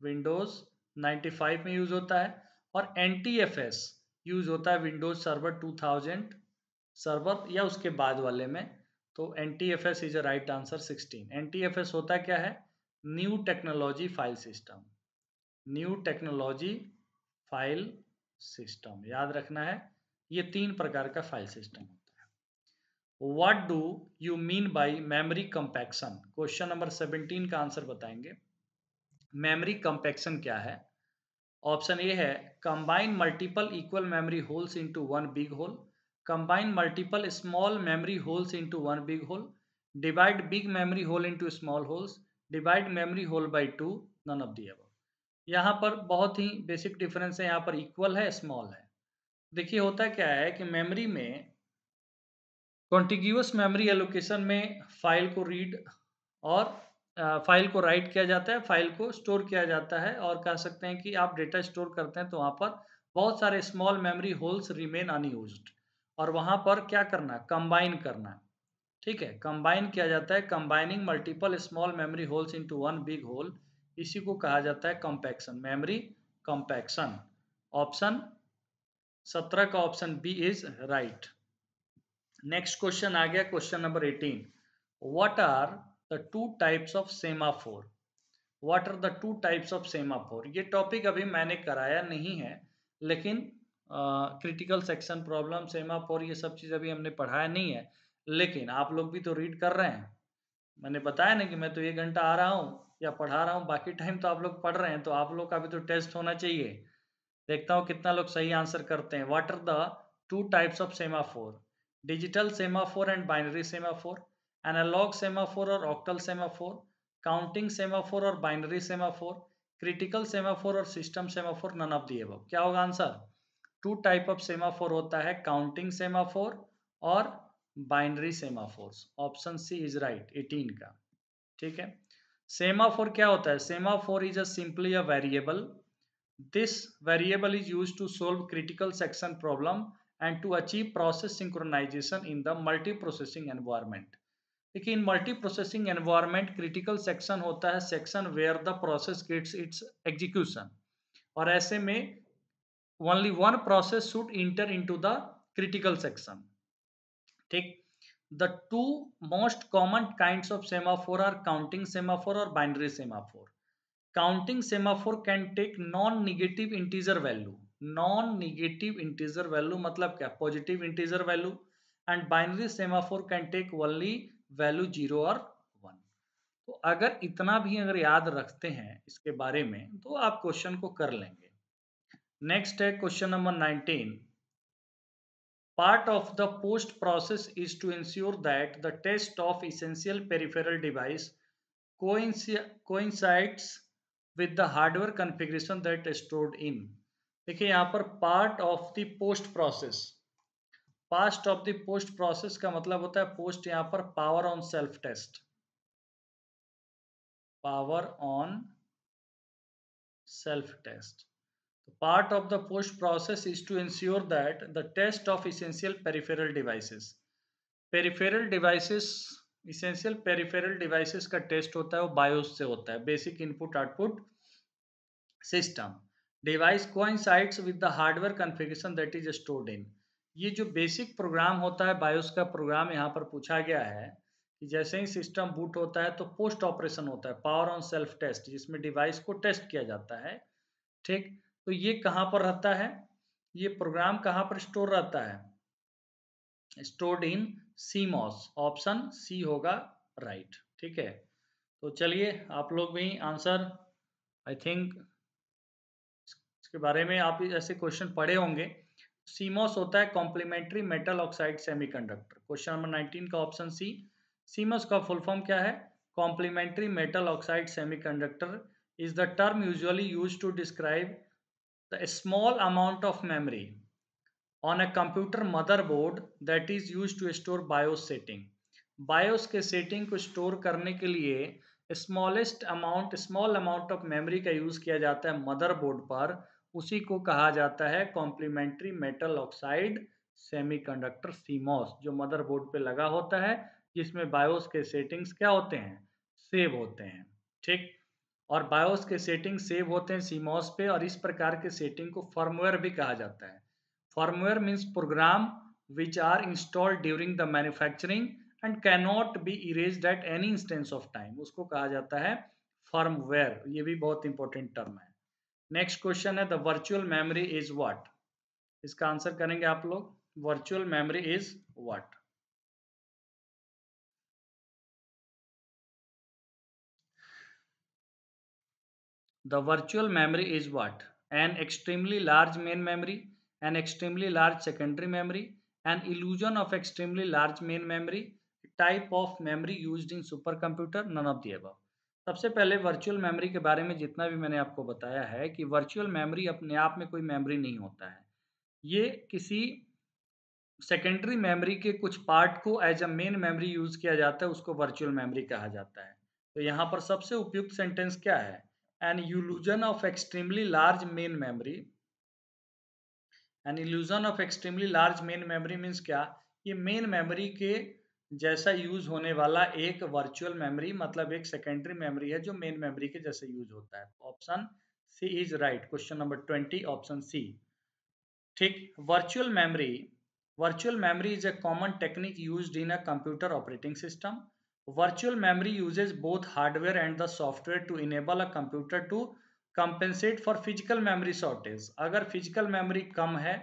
विंडोज 95 में यूज होता है, और NTFS यूज होता है विंडोज सर्वर 2000 सर्वर या उसके बाद वाले में। तो NTFS is a right answer 16। NTFS होता क्या है? New technology file system. New technology file system याद रखना है। ये 3 प्रकार का फाइल सिस्टम होता है। What do you mean by memory compaction? Question number 17 का आंसर बताएंगे। मेमोरी कंपैक्शन क्या है? ऑप्शन ए है combine multiple equal memory holes into one big hole, combine multiple small memory holes into one big hole, divide big memory hole into small holes, divide memory hole by two, none of the above. यहाँ पर बहुत ही बेसिक डिफरेंस है, यहाँ पर इक्वल है, स्मॉल है। देखिए होता क्या है कि मेमोरी में कॉन्टिग्यूअस मेमोरी एलोकेशन में फाइल को रीड और फाइल को राइट किया जाता है, फाइल को स्टोर किया जाता है, और कह सकते हैं कि आप डेटा स्टोर करते हैं तो वहाँ पर बहुत सारे small memory holes remain unused, और वहाँ पर क्या करना, कंबाइन करना। ठीक है, कंबाइन किया जाता है, combining multiple small memory holes into one big whole, इसी को कहा जाता है कंपैक्शन, मेमोरी कंपैक्शन। ऑप्शन 17 का option B is right. Next question आ गया, question number 18। What are the two types of semaphore? What are the two types of semaphore? ये टॉपिक अभी मैंने कराया नहीं है, लेकिन क्रिटिकल सेक्शन प्रॉब्लम, सेमाफोर, ये सब चीज़ अभी हमने पढ़ाया नहीं है, लेकिन आप लोग भी तो रीड कर रहे हैं। मैंने बताया ना कि मैं तो 1 घंटा आ रहा हूँ या पढ़ा रहा हूँ, बाकी टाइम तो आप लोग पढ़ रहे हैं, तो आप लोग का भी तो टेस्ट होना चाहिए। देखता हूँ कितना लोग सही आंसर करते हैं। What are the two types of semaphore? Digital semaphore and binary semaphore, analog semaphore और ऑक्टल सेमाफोर, काउंटिंग सेमाफोर और बाइनरी सेमाफोर, क्रिटिकल सेमाफोर और system semaphore, none of the above. क्या होगा answer? Two type of semaphore होता है, काउंटिंग सेमाफोर और binary semaphores. Option C is right 18 का। ठीक है, सेमाफोर क्या होता है? Semaphore is a simply a variable. This variable is used to solve critical section problem and to achieve process synchronization in the multiprocessing environment. देखिए in multiprocessing environment critical section होता है section where the process gets its execution, और ऐसे में only one process should enter into the critical section. ठीक, the two most common kinds of semaphore are counting semaphore और binary semaphore. Counting semaphore can take non negative integer value. Non negative integer value मतलब क्या? Positive integer value. And binary semaphore can take only value 0 और 1। तो अगर इतना भी अगर याद रखते हैं इसके बारे में तो आप क्वेश्चन को कर लेंगे। नेक्स्ट है question number 19। Part of the post process is to ensure that the test of essential peripheral device coincides with the hardware configuration that is stored in। देखिए यहाँ पर part of the post process, past of the post process का मतलब होता है पोस्ट, यहाँ पर power on self test, power on self test. Part of the post process is to ensure that the test of essential peripheral devices, peripheral devices, essential peripheral devices का टेस्ट होता है वो बायोस से होता है, basic input output system. Device coincides with the hardware configuration that is stored in. ये जो बेसिक प्रोग्राम होता है बायोस का प्रोग्राम यहाँ पर पूछा गया है कि जैसे ही सिस्टम बूट होता है तो पोस्ट ऑपरेशन होता है पावर ऑन सेल्फ टेस्ट, जिसमें डिवाइस को टेस्ट किया जाता है। ठीक, तो ये कहाँ पर रहता है? ये प्रोग्राम कहाँ पर स्टोर रहता है? Stored in CMOS. Option C होगा राइट। ठीक है, तो चलिए आप लोग भी आंसर, आई थिंक इसके बारे में आप ऐसे क्वेश्चन पढ़े होंगे। सीमॉस होता है complementary metal oxide semiconductor. Question number 19 का ऑप्शन सी। सीमॉस का फुल फॉर्म क्या है? Complementary metal oxide semiconductor is the term usually used to describe the small amount of memory on a computer motherboard that is used to store BIOS setting। BIOS के सेटिंग को स्टोर करने के लिए स्मॉल अमाउंट ऑफ मेमोरी का यूज किया जाता है मदरबोर्ड पर, उसी को कहा जाता है complementary metal oxide semiconductor CMOS, जो मदरबोर्ड पे लगा होता है, जिसमें बायोस के सेटिंग्स क्या होते हैं? सेव होते हैं। ठीक, और बायोस के सेटिंग सेव होते हैं सीमॉस पे, और इस प्रकार के सेटिंग को फर्मवेयर भी कहा जाता है। Firmware means program which are installed during the manufacturing and can not be erased at any instance of time, उसको कहा जाता है फर्मवेयर। ये भी बहुत इंपॉर्टेंट टर्म है। नेक्स्ट क्वेश्चन है the virtual memory is what. इसका आंसर करेंगे आप लोग, virtual memory is what. The virtual memory is what? An extremely large main memory, an extremely large secondary memory, an illusion of extremely large main memory, type of memory used in supercomputer, none of the above. सबसे पहले वर्चुअल मेमोरी के बारे में जितना भी मैंने आपको बताया है कि वर्चुअल मेमोरी अपने आप में कोई मेमोरी नहीं होता है। ये किसी सेकेंडरी मेमोरी के कुछ पार्ट को as a main memory use किया जाता है, उसको वर्चुअल मेमोरी कहा जाता है। तो यहाँ पर सबसे उपयुक्त सेंटेंस क्या है? An illusion of extremely large main memory. An illusion of extremely large main memory means क्या? ये मेन मेमोरी के जैसा यूज होने वाला एक वर्चुअल मेमोरी, मतलब एक सेकेंडरी मेमोरी है जो मेन मेमोरी के जैसे यूज होता है। Option C is right. Question number 20 option C. ठीक। Virtual memory is a common technique used in a computer operating system. Virtual memory uses both hardware and the software to enable a computer to compensate for physical memory shortage. अगर physical memory कम है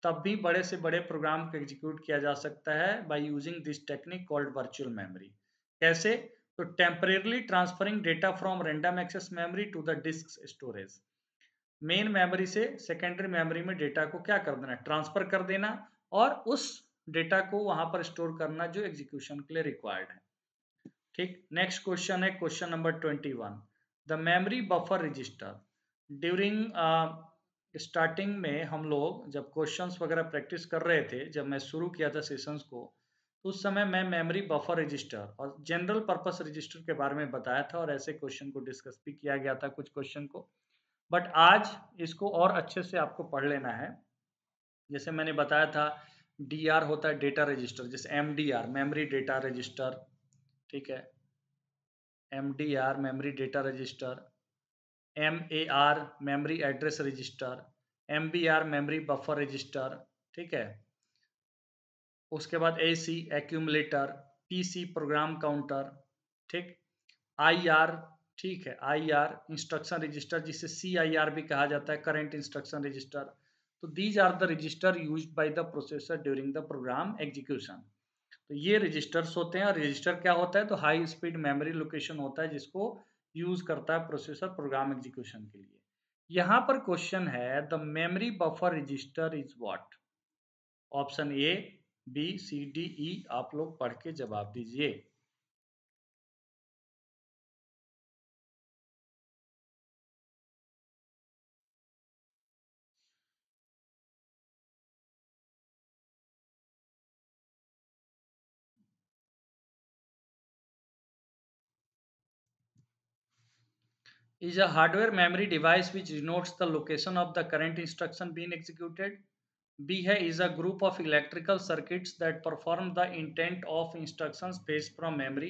तब भी बड़े से बड़े प्रोग्राम को एग्जीक्यूट किया जा सकता है by using this technique called virtual memory. कैसे? तो temporarily transferring data from random access memory to the disk storage. Main memory से सेकेंडरी मेमोरी में डेटा को क्या कर देना? ट्रांसफर कर देना, और उस डेटा को वहां पर स्टोर करना जो एग्जीक्यूशन के लिए रिक्वायर्ड है। ठीक। नेक्स्ट क्वेश्चन है question number 21। The memory buffer register. During starting में हम लोग जब क्वेश्चंस वगैरह प्रैक्टिस कर रहे थे, जब मैं शुरू किया था सेशंस को, तो उस समय मैं मेमोरी बफर रजिस्टर और जनरल पर्पस रजिस्टर के बारे में बताया था, और ऐसे क्वेश्चन को डिस्कस भी किया गया था कुछ क्वेश्चन को। बट आज इसको और अच्छे से आपको पढ़ लेना है। जैसे मैंने बताया था, डीआर होता है डेटा रजिस्टर, जैसे एमडीआर मेमोरी डेटा रजिस्टर, ठीक है, MDR memory data register, MAR memory address register, MBR memory buffer register, ठीक है। उसके बाद AC accumulator, PC program counter, ठीक, आईआर, ठीक है, आईआर इंस्ट्रक्शन रजिस्टर, जिसे सीआईआर भी कहा जाता है, करंट इंस्ट्रक्शन रजिस्टर। तो these are the register used by the processor during the program execution. तो ये रजिस्टर्स होते हैं, और रजिस्टर क्या होता है? तो हाई स्पीड मेमोरी लोकेशन होता है जिसको यूज करता है प्रोसेसर प्रोग्राम एग्जीक्यूशन के लिए। यहाँ पर क्वेश्चन है the memory buffer register is what. Option A, B, C, D, E, आप लोग पढ़ के जवाब दीजिए। Is a hardware memory device which denotes the location of the current instruction being executed. B है is a group of electrical circuits that perform the intent of instructions fetched from memory.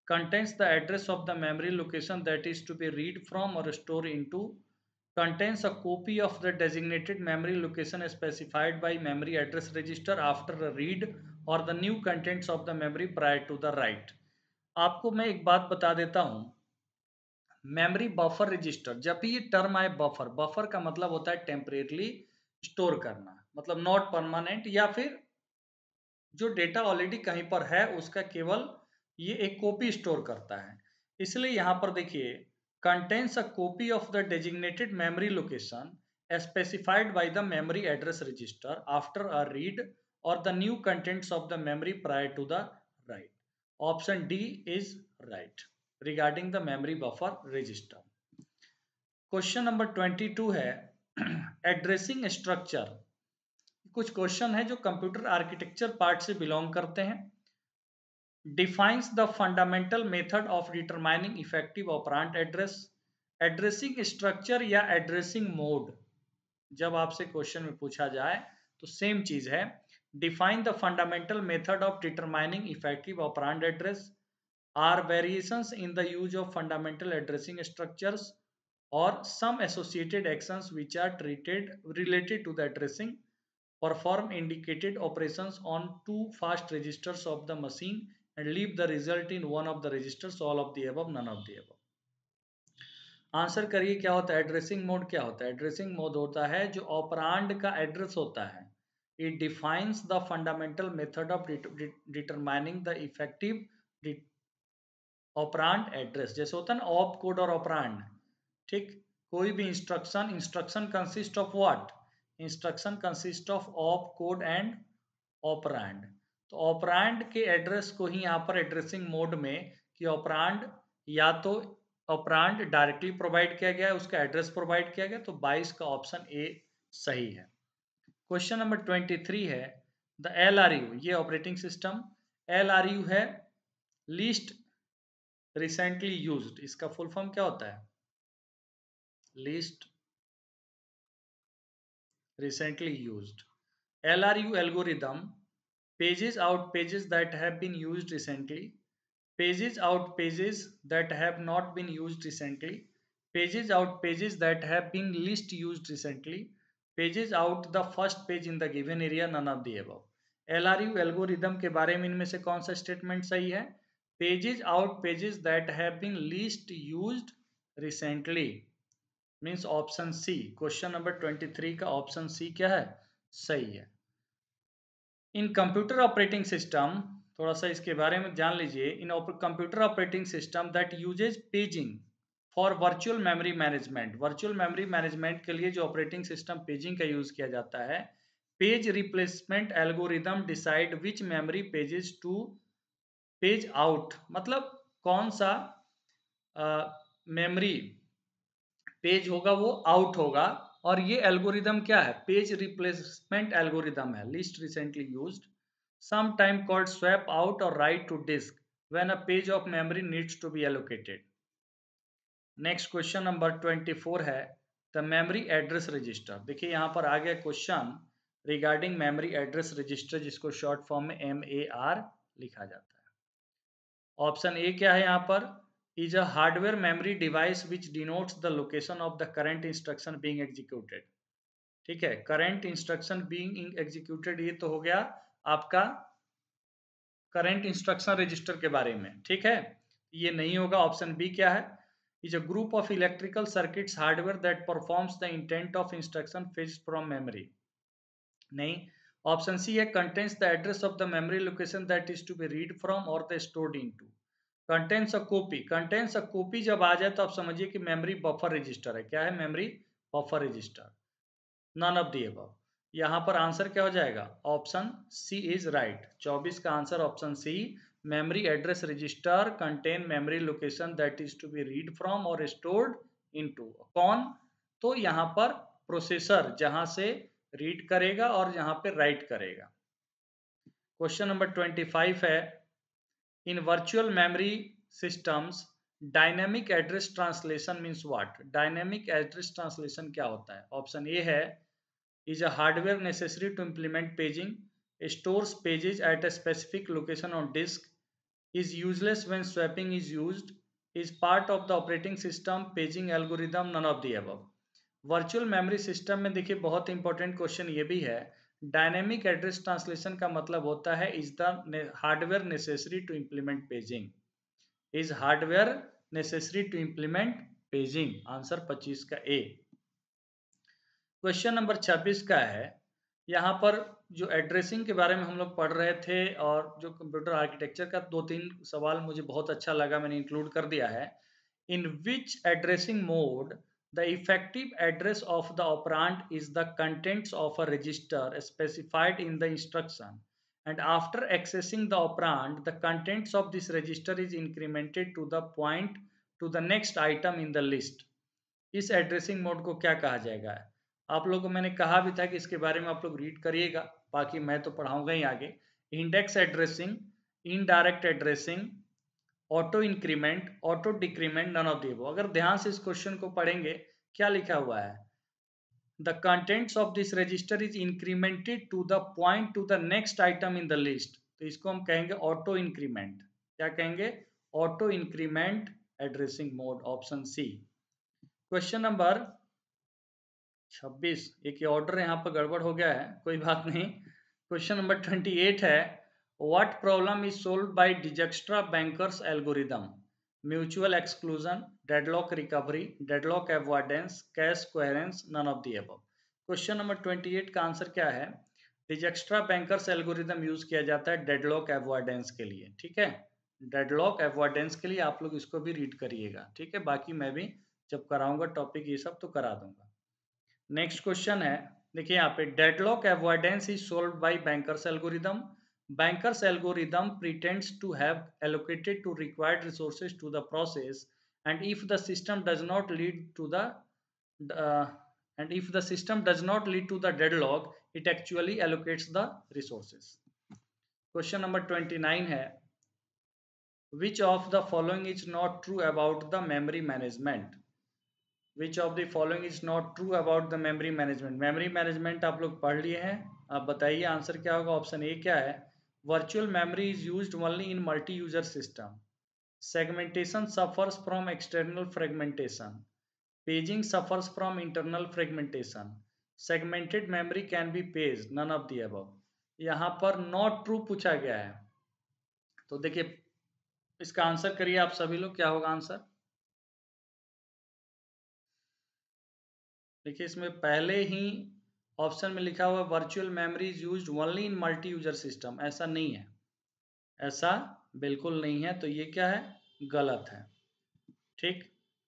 Contains the address of the memory location that is to be read from or stored into. Contains a copy of the designated memory location specified by memory address register after a read, or the new contents of the memory prior to the write. आपको मैं एक बात बता देता हूँ, मेमोरी बफर रजिस्टर, जब भी ये टर्म आए बफर, बफर का मतलब होता है टेम्परेरली स्टोर करना, मतलब नॉट परमानेंट, या फिर जो डेटा ऑलरेडी कहीं पर है उसका केवल ये एक कॉपी स्टोर करता है। इसलिए यहाँ पर देखिए, contains a copy of the designated memory location specified by the memory address register after a read, और the new contents of the memory prior to the write. Option D is right regarding the memory buffer register. Question number 22 है एड्रेसिंग स्ट्रक्चर। कुछ क्वेश्चन है जो कंप्यूटर आर्किटेक्चर पार्ट से बिलोंग करते हैं। Defines the fundamental method of determining effective operand address. Addressing structure या एड्रेसिंग मोड जब आपसे क्वेश्चन में पूछा जाए तो सेम चीज है। Define the fundamental method of determining effective operand address. are variations in the use of fundamental addressing structures or some associated actions which are treated related to the addressing perform indicated operations on two fast registers of the machine and leave the result in one of the registers, all of the above, none of the above. Answer करिए क्या होता है एड्रेसिंग मोड? क्या होता है एड्रेसिंग मोड? होता है जो ऑपरांड का एड्रेस होता है, it defines the fundamental method of determining the effective operand address. जैसे होता है ना ऑप कोड और ऑपरांड, ठीक। कोई भी instruction consist of what? Instruction consist of op code and operand. तो ऑपरांड के एड्रेस को ही यहाँ पर एड्रेसिंग मोड में कि ऑपरांड या तो ऑपरांड डायरेक्टली प्रोवाइड किया गया है, उसका एड्रेस प्रोवाइड किया गया, तो 22 का ऑप्शन ए सही है। क्वेश्चन नंबर 23 है द LRU, ये ऑपरेटिंग सिस्टम LRU है लीस्ट रिसेंटली यूज्ड, इसका फुल फॉर्म क्या होता है? Least recently used. LRU algorithm pages out pages that have been used recently, pages out pages that have not been used recently, pages out pages that have been least used recently, pages out the first page in the given area, none of the above। LRU algorithm के बारे में इनमें से कौन सा स्टेटमेंट सही है? Pages out pages that have been least used recently means option C. Question number 23 का ऑप्शन सी क्या है? सही है। इन कंप्यूटर ऑपरेटिंग सिस्टम, थोड़ा सा इसके बारे में जान लीजिए। In computer operating system that uses paging for virtual memory management, virtual memory management के लिए जो ऑपरेटिंग सिस्टम पेजिंग का यूज किया जाता है, page replacement algorithm decide which memory pages to page out, मतलब कौन सा मेमोरी पेज होगा वो आउट होगा। और ये एल्गोरिदम क्या है? पेज रिप्लेसमेंट एल्गोरिदम है, least recently used, some time called swap out और write to disk when a page of memory needs to be allocated. Next question number 24 है द मेमोरी एड्रेस रजिस्टर। देखिए यहाँ पर आ गया question regarding memory address register, जिसको शॉर्ट फॉर्म में MAR लिखा जाता है। ऑप्शन ए क्या है यहाँ पर? is a hardware memory device which denotes the location of the current instruction being executed। ठीक है, current instruction being executed ये तो हो गया आपका current instruction register के बारे में, ठीक है, ये नहीं होगा। ऑप्शन बी क्या है? is a group of electrical circuits hardware that performs the intent of instruction fetched from memory। नहीं। ऑप्शन सी है contains the address of the memory location that is to be read from or the stored into। Contents a copy, contents a copy जब आ जाए तो आप समझिए कि मेमोरी बफर रजिस्टर है। क्या है? Memory buffer register, none of the above. यहाँ पर आंसर क्या हो जाएगा? Option C is right. 24 का answer option C, memory address register content memory location that is to be read from और स्टोर्ड इनटू। कौन? तो यहाँ पर प्रोसेसर जहां से रीड करेगा और यहाँ पे राइट करेगा। क्वेश्चन नंबर 25 है in virtual memory systems dynamic address translation means what? Dynamic address translation क्या होता है? ऑप्शन ए है is a hardware necessary to implement paging, stores pages at a specific location on disk, is useless when swapping is used, is part of the operating system paging algorithm, none of the above. Virtual memory system में देखिए बहुत इंपॉर्टेंट क्वेश्चन ये भी है, डायनेमिक एड्रेस ट्रांसलेशन का मतलब होता है is the hardware necessary to implement paging, is hardware necessary to implement paging. Answer 25 का ए। क्वेश्चन नंबर 26 का है, यहाँ पर जो एड्रेसिंग के बारे में हम लोग पढ़ रहे थे और जो कंप्यूटर आर्किटेक्चर का 2-3 सवाल मुझे बहुत अच्छा लगा, मैंने इंक्लूड कर दिया है। In which addressing mode the effective address of the operand is the contents of a register specified in the instruction, and after accessing the operand the contents of this register is incremented to the point to the next item in the list। इस एड्रेसिंग मोड को क्या कहा जाएगा? आप लोगों को मैंने कहा भी था कि इसके बारे में आप लोग रीड करिएगा, बाकी मैं तो पढ़ाऊंगा ही आगे। Index addressing, indirect addressing, auto increment, auto decrement, none of the above. अगर ध्यान से इस क्वेश्चन को पढ़ेंगे, क्या लिखा हुआ है? The contents of this register is incremented to the point to the next item in the list, तो इसको हम कहेंगे ऑटो इंक्रीमेंट। क्या कहेंगे? Auto increment addressing mode, option C. Question number 26, एक ऑर्डर यहाँ पर गड़बड़ हो गया है, कोई बात नहीं। क्वेश्चन नंबर 28 है, what problem is solved by Dijkstra banker's algorithm? Mutual exclusion, deadlock recovery, deadlock avoidance, cache coherence, none of the above. Question number 28 का आंसर क्या है? डिजक्स्ट्रा बैंकर्स एल्गोरिदम यूज किया जाता है डेडलॉक अवॉइडेंस के लिए, ठीक है। डेडलॉक अवॉइडेंस के लिए आप लोग इसको भी रीड करिएगा, ठीक है। बाकी मैं भी जब कराऊंगा टॉपिक ये सब तो करा दूंगा। नेक्स्ट क्वेश्चन है, देखिए यहाँ पे, deadlock avoidance is solved by bankers algorithm. Bankers algorithm pretends to have allocated to required resources to the process, and if the system does not lead to the uh, and if the system does not lead to the deadlock, it actually allocates the resources. Question number 29 है, which of the following is not true about the memory management? Which of the following is not true about the memory management? Memory management आप लोग पढ़ लिए हैं, आप बताइए आंसर क्या होगा। ऑप्शन ए क्या है? Virtual memory is used only in multi user system. Segmentation suffers from external fragmentation. Paging suffers from internal fragmentation. Segmented memory can be page, none of the above. यहाँ पर नॉट ट्रू पूछा गया है, तो देखिए इसका आंसर करिए आप सभी लोग, क्या होगा आंसर? देखिए इसमें पहले ही ऑप्शन में लिखा हुआ virtual memory is used only in multi user system, ऐसा नहीं है, ऐसा बिल्कुल नहीं है, तो ये क्या है? गलत है, ठीक।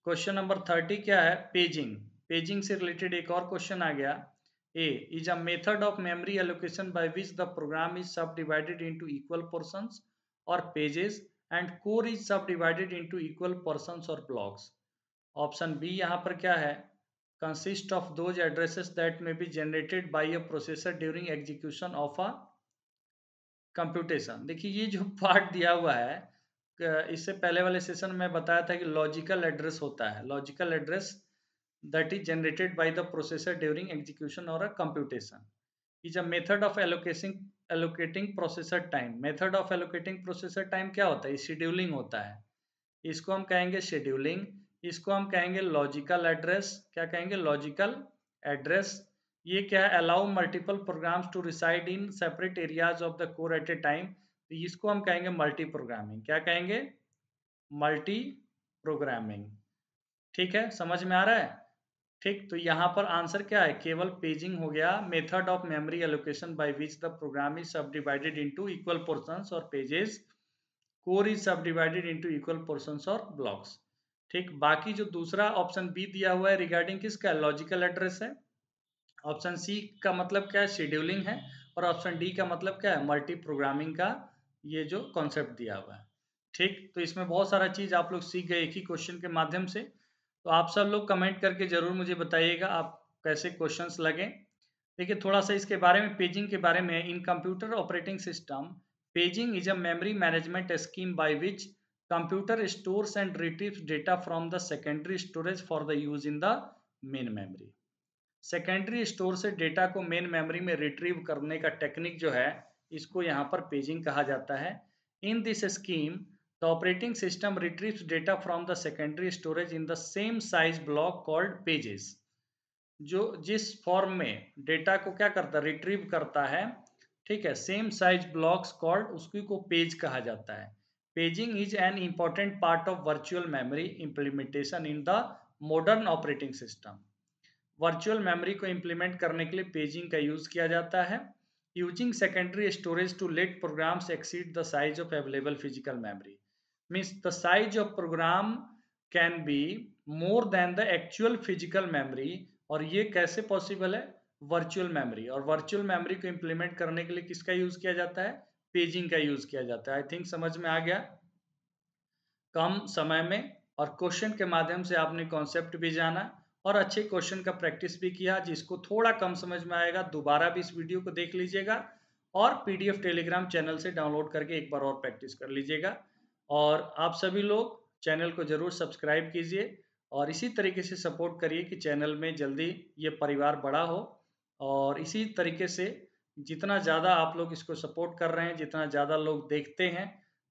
क्वेश्चन नंबर 30 क्या है? पेजिंग। पेजिंग से रिलेटेड एक और क्वेश्चन आ गया। A is a method of memory allocation by which the program is subdivided into equal portions और pages, and core is subdivided into equal portions और ब्लॉक्स। ऑप्शन बी यहाँ पर क्या है? consist of those addresses that may be generated by a processor during execution of a computation। देखिए ये जो पार्ट दिया हुआ है, इससे पहले वाले सेशन में बताया था कि लॉजिकल एड्रेस होता है, logical address that is generated by the processor during execution or a computation is a method of allocating processor time। method of allocating processor time क्या होता है? शेड्यूलिंग होता है, इसको हम कहेंगे शेड्यूलिंग। इसको हम कहेंगे लॉजिकल एड्रेस। क्या कहेंगे? Logical address. ये क्या है? Allow multiple programs to reside in separate areas of the core at a time, तो इसको हम कहेंगे मल्टी प्रोग्रामिंग। क्या कहेंगे? मल्टी प्रोग्रामिंग, ठीक है, समझ में आ रहा है? ठीक, तो यहाँ पर आंसर क्या है? केवल पेजिंग हो गया। Method of memory allocation by which the program is subdivided into equal portions और pages, core is subdivided into equal portions और ब्लॉक्स, ठीक। बाकी जो दूसरा ऑप्शन बी दिया हुआ है रिगार्डिंग किसका? लॉजिकल एड्रेस है। ऑप्शन सी का मतलब क्या है? शेड्यूलिंग है। और ऑप्शन डी का मतलब क्या है? मल्टी प्रोग्रामिंग का ये जो कॉन्सेप्ट दिया हुआ है, ठीक। तो इसमें बहुत सारा चीज आप लोग सीख गए एक ही क्वेश्चन के माध्यम से। तो आप सब लोग कमेंट करके जरूर मुझे बताइएगा आप कैसे क्वेश्चंस लगे। देखिए थोड़ा सा इसके बारे में, पेजिंग के बारे में। इन computer operating system, paging is a memory management scheme by which computer stores and retrieves data from the secondary storage for the use in the main memory. Secondary store से डेटा को मेन मेमोरी में रिट्रीव करने का टेक्निक जो है, इसको यहाँ पर पेजिंग कहा जाता है। In this scheme the operating system retrieves data from the secondary storage in the same size block called pages. जो जिस फॉर्म में डेटा को क्या करता है? रिट्रीव करता है, ठीक है, सेम साइज ब्लॉक्स कॉल्ड, उसकी को पेज कहा जाता है। Paging is an important part of virtual memory implementation in the modern operating system. Virtual memory को इम्प्लीमेंट करने के लिए पेजिंग का यूज किया जाता है। Using secondary storage to let programs exceed the size of available physical memory, means the size of program can be more than the actual physical memory. और ये कैसे पॉसिबल है? Virtual memory. और वर्चुअल मेमोरी को इम्प्लीमेंट करने के लिए किसका यूज किया जाता है? पेजिंग का यूज किया जाता है। आई थिंक समझ में आ गया। कम समय में और क्वेश्चन के माध्यम से आपने कॉन्सेप्ट भी जाना और अच्छे क्वेश्चन का प्रैक्टिस भी किया। जिसको थोड़ा कम समझ में आएगा दोबारा भी इस वीडियो को देख लीजिएगा और पीडीएफ टेलीग्राम चैनल से डाउनलोड करके एक बार और प्रैक्टिस कर लीजिएगा। और आप सभी लोग चैनल को जरूर सब्सक्राइब कीजिए और इसी तरीके से सपोर्ट करिए कि चैनल में जल्दी ये परिवार बड़ा हो। और इसी तरीके से जितना ज़्यादा आप लोग इसको सपोर्ट कर रहे हैं, जितना ज़्यादा लोग देखते हैं,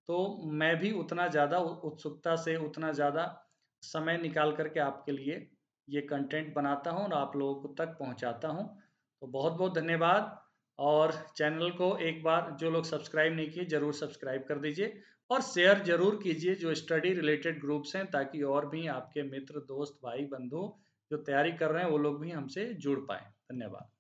तो मैं भी उतना ज़्यादा उत्सुकता से, उतना ज़्यादा समय निकाल कर के आपके लिए ये कंटेंट बनाता हूँ और आप लोगों को तक पहुँचाता हूँ। तो बहुत-बहुत धन्यवाद और चैनल को एक बार जो लोग सब्सक्राइब नहीं किए ज़रूर सब्सक्राइब कर दीजिए और शेयर ज़रूर कीजिए जो स्टडी रिलेटेड ग्रुप्स हैं, ताकि और भी आपके मित्र, दोस्त, भाई, बंधु जो तैयारी कर रहे हैं वो लोग भी हमसे जुड़ पाएँ। धन्यवाद।